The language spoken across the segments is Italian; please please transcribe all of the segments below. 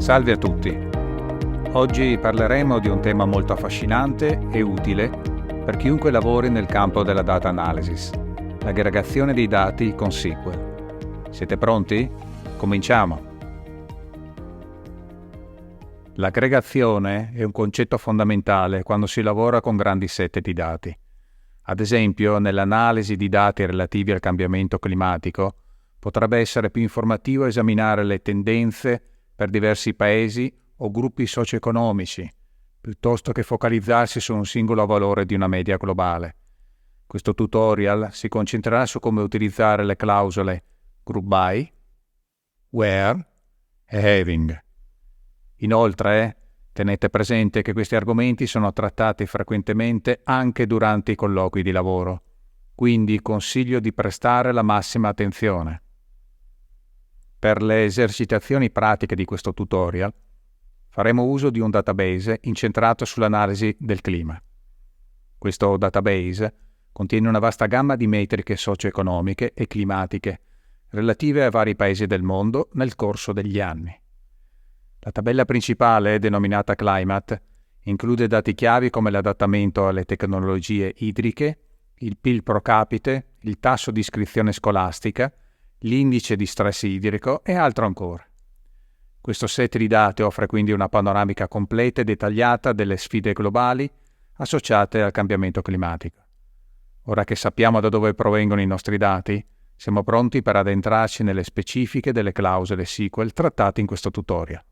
Salve a tutti! Oggi parleremo di un tema molto affascinante e utile per chiunque lavori nel campo della data analysis, l'aggregazione dei dati con SQL. Siete pronti? Cominciamo! L'aggregazione è un concetto fondamentale quando si lavora con grandi sette di dati. Ad esempio, nell'analisi di dati relativi al cambiamento climatico, potrebbe essere più informativo esaminare le tendenze per diversi paesi o gruppi socio-economici, piuttosto che focalizzarsi su un singolo valore di una media globale. Questo tutorial si concentrerà su come utilizzare le clausole group by, where e having. Inoltre, tenete presente che questi argomenti sono trattati frequentemente anche durante i colloqui di lavoro, quindi consiglio di prestare la massima attenzione. Per le esercitazioni pratiche di questo tutorial, faremo uso di un database incentrato sull'analisi del clima. Questo database contiene una vasta gamma di metriche socio-economiche e climatiche relative a vari paesi del mondo nel corso degli anni. La tabella principale, denominata Climate, include dati chiavi come l'adattamento alle tecnologie idriche, il PIL pro capite, il tasso di iscrizione scolastica, l'indice di stress idrico e altro ancora. Questo set di dati offre quindi una panoramica completa e dettagliata delle sfide globali associate al cambiamento climatico. Ora che sappiamo da dove provengono i nostri dati, siamo pronti per addentrarci nelle specifiche delle clausole SQL trattate in questo tutorial.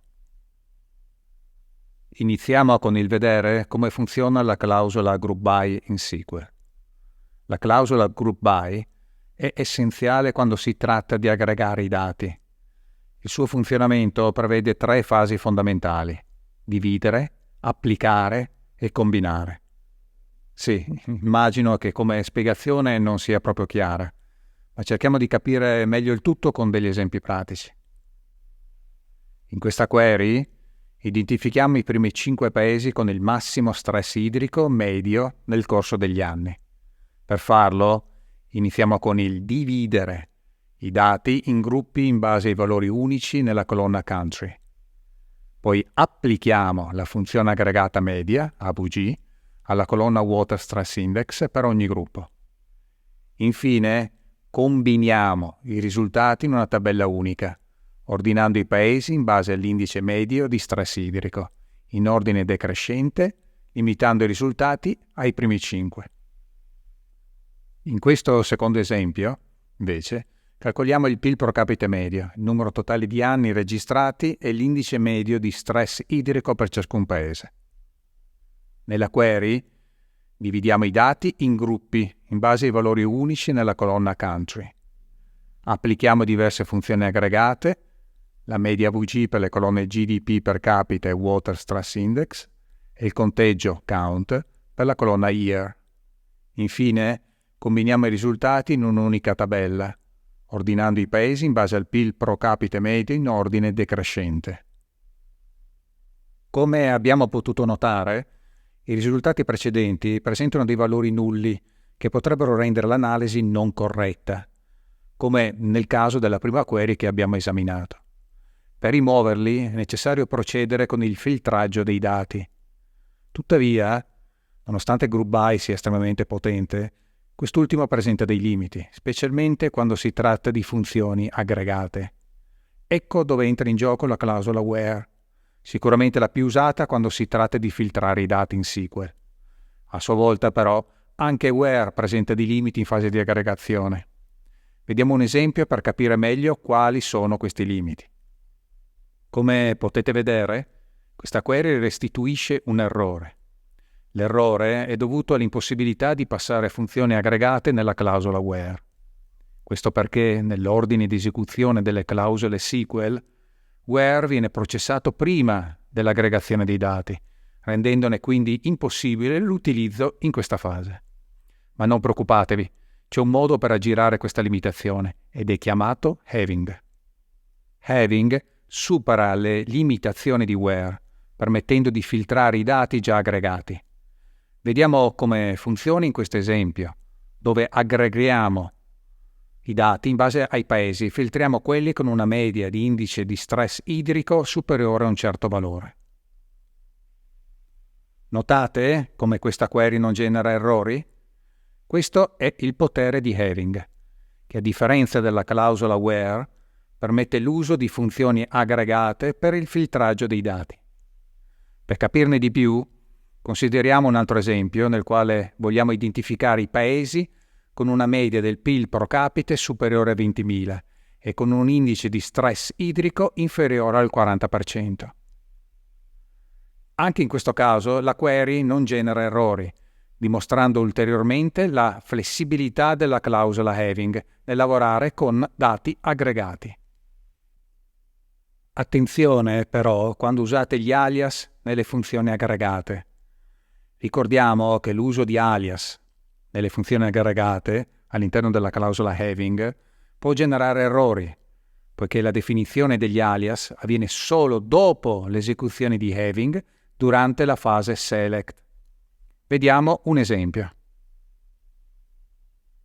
Iniziamo con il vedere come funziona la clausola group by in SQL. La clausola group by è essenziale quando si tratta di aggregare i dati. Il suo funzionamento prevede tre fasi fondamentali: dividere, applicare e combinare. Sì, immagino che come spiegazione non sia proprio chiara, ma cerchiamo di capire meglio il tutto con degli esempi pratici. In questa query identifichiamo i primi 5 paesi con il massimo stress idrico medio nel corso degli anni. Per farlo, iniziamo con il dividere i dati in gruppi in base ai valori unici nella colonna Country. Poi applichiamo la funzione aggregata media, AVG, alla colonna Water Stress Index per ogni gruppo. Infine, combiniamo i risultati in una tabella unica, ordinando i paesi in base all'indice medio di stress idrico, in ordine decrescente, limitando i risultati ai primi 5. In questo secondo esempio, invece, calcoliamo il PIL pro capite medio, il numero totale di anni registrati e l'indice medio di stress idrico per ciascun paese. Nella query dividiamo i dati in gruppi in base ai valori unici nella colonna Country. Applichiamo diverse funzioni aggregate, la media VG per le colonne GDP per capite e Water Stress Index e il conteggio Count per la colonna Year. Infine, combiniamo i risultati in un'unica tabella, ordinando i paesi in base al PIL pro capite medio in ordine decrescente. Come abbiamo potuto notare, i risultati precedenti presentano dei valori nulli che potrebbero rendere l'analisi non corretta, come nel caso della prima query che abbiamo esaminato. Per rimuoverli è necessario procedere con il filtraggio dei dati. Tuttavia, nonostante Group By sia estremamente potente, quest'ultimo presenta dei limiti, specialmente quando si tratta di funzioni aggregate. Ecco dove entra in gioco la clausola where, sicuramente la più usata quando si tratta di filtrare i dati in SQL. A sua volta, però, anche where presenta dei limiti in fase di aggregazione. Vediamo un esempio per capire meglio quali sono questi limiti. Come potete vedere, questa query restituisce un errore. L'errore è dovuto all'impossibilità di passare funzioni aggregate nella clausola where. Questo perché nell'ordine di esecuzione delle clausole SQL, where viene processato prima dell'aggregazione dei dati, rendendone quindi impossibile l'utilizzo in questa fase. Ma non preoccupatevi, c'è un modo per aggirare questa limitazione ed è chiamato having. Having supera le limitazioni di where, permettendo di filtrare i dati già aggregati. Vediamo come funziona in questo esempio, dove aggreghiamo i dati in base ai paesi, filtriamo quelli con una media di indice di stress idrico superiore a un certo valore. Notate come questa query non genera errori? Questo è il potere di Having, che a differenza della clausola where permette l'uso di funzioni aggregate per il filtraggio dei dati. Per capirne di più, consideriamo un altro esempio nel quale vogliamo identificare i paesi con una media del PIL pro capite superiore a 20.000 e con un indice di stress idrico inferiore al 40%. Anche in questo caso la query non genera errori, dimostrando ulteriormente la flessibilità della clausola Having nel lavorare con dati aggregati. Attenzione però quando usate gli alias nelle funzioni aggregate. Ricordiamo che l'uso di alias nelle funzioni aggregate all'interno della clausola Having può generare errori, poiché la definizione degli alias avviene solo dopo l'esecuzione di Having durante la fase select. Vediamo un esempio.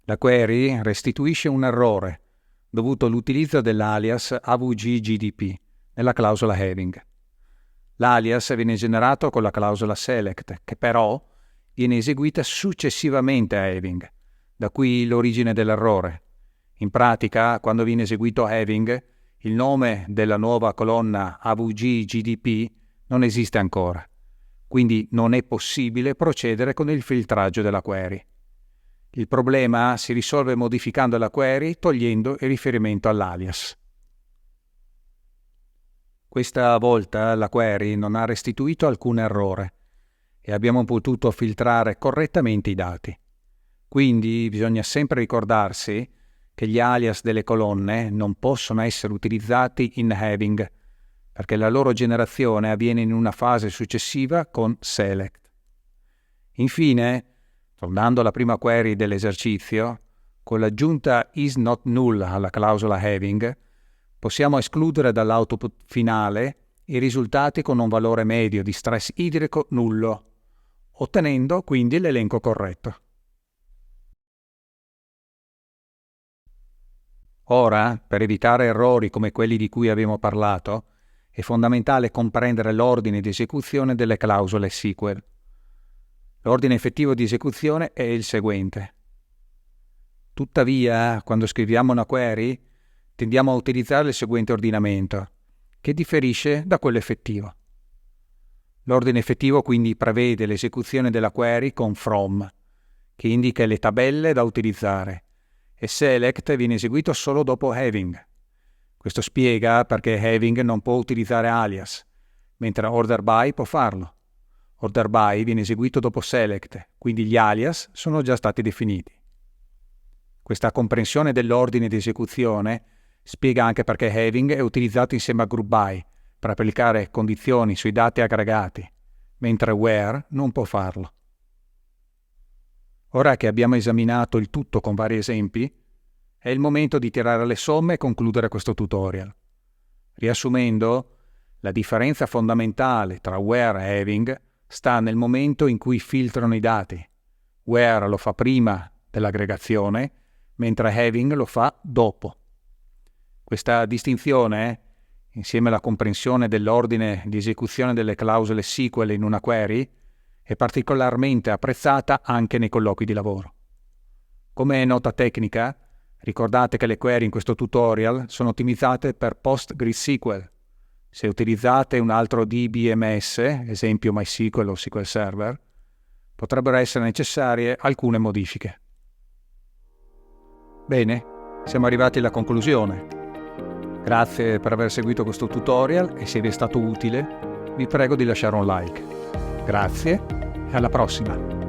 La query restituisce un errore dovuto all'utilizzo dell'alias avg-gdp nella clausola Having. L'alias viene generato con la clausola select, che però viene eseguita successivamente a Having, da qui l'origine dell'errore. In pratica, quando viene eseguito Having, il nome della nuova colonna avg-gdp non esiste ancora, quindi non è possibile procedere con il filtraggio della query. Il problema si risolve modificando la query togliendo il riferimento all'alias. Questa volta la query non ha restituito alcun errore e abbiamo potuto filtrare correttamente i dati. Quindi bisogna sempre ricordarsi che gli alias delle colonne non possono essere utilizzati in Having, perché la loro generazione avviene in una fase successiva con select. Infine, tornando alla prima query dell'esercizio, con l'aggiunta is not null alla clausola Having, possiamo escludere dall'output finale i risultati con un valore medio di stress idrico nullo, ottenendo quindi l'elenco corretto. Ora, per evitare errori come quelli di cui abbiamo parlato, è fondamentale comprendere l'ordine di esecuzione delle clausole SQL. L'ordine effettivo di esecuzione è il seguente. Tuttavia, quando scriviamo una query, tendiamo a utilizzare il seguente ordinamento, che differisce da quello effettivo. L'ordine effettivo quindi prevede l'esecuzione della query con from, che indica le tabelle da utilizzare, e select viene eseguito solo dopo having. Questo spiega perché having non può utilizzare alias, mentre order by può farlo. Order by viene eseguito dopo select, quindi gli alias sono già stati definiti. Questa comprensione dell'ordine di esecuzione spiega anche perché having è utilizzato insieme a group by per applicare condizioni sui dati aggregati, mentre where non può farlo. Ora che abbiamo esaminato il tutto con vari esempi, è il momento di tirare le somme e concludere questo tutorial. Riassumendo, la differenza fondamentale tra where e having sta nel momento in cui filtrano i dati. Where lo fa prima dell'aggregazione, mentre having lo fa dopo. Questa distinzione, insieme alla comprensione dell'ordine di esecuzione delle clausole SQL in una query, è particolarmente apprezzata anche nei colloqui di lavoro. Come nota tecnica, ricordate che le query in questo tutorial sono ottimizzate per PostgreSQL. Se utilizzate un altro DBMS, esempio MySQL o SQL Server, potrebbero essere necessarie alcune modifiche. Bene, siamo arrivati alla conclusione. Grazie per aver seguito questo tutorial e se vi è stato utile, vi prego di lasciare un like. Grazie e alla prossima!